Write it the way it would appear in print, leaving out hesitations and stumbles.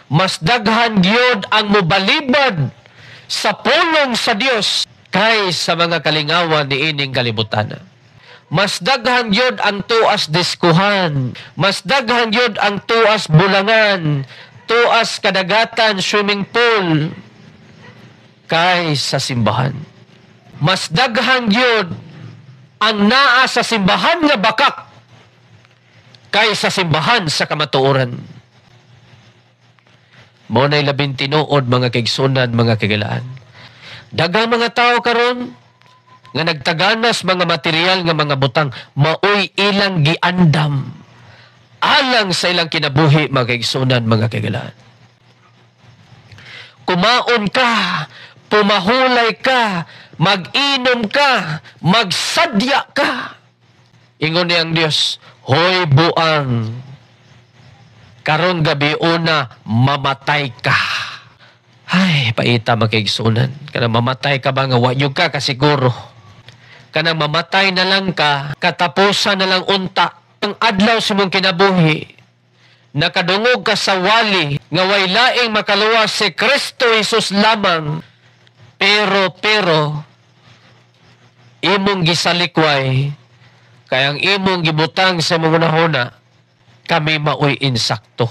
Mas daghan gyud ang mobalibad sa pulong sa Dios kay sa mga kalingawan ni ining kalibutan. Mas daghan gyud ang tuas diskuhan, mas daghan gyud ang tuas bulangan, tuas kadagatan, swimming pool kay sa simbahan. Mas daghan gyud ang naa sa simbahan nga bakak kay sa simbahan sa kamatuoran. Mo na'y labing tinuod mga kaigsunan, mga kagilaan. Daghang mga tao karon nga nagtaganas mga material nga mga butang, maoy ilang giandam alang sa ilang kinabuhi, mga kaigsunan, mga kagilaan. Kumaon ka, pumahulay ka, mag-inom ka, magsadya ka. Ingon niyang Diyos, hoy buang, karong gabi una, mamatay ka. Ay, paita magkaigsunan. Kanang mamatay ka ba nga wanyog ka kasiguro. Kanang mamatay na lang ka, katapusan na lang unta. Ang adlaw sa mong kinabuhi, nakadungog ka sa wali, nga way laing makaluwas si Kristo Jesus lamang. Pero, imong gisalikway, kaya ang imong gibutang sa mga nahuna, kami maoy insakto.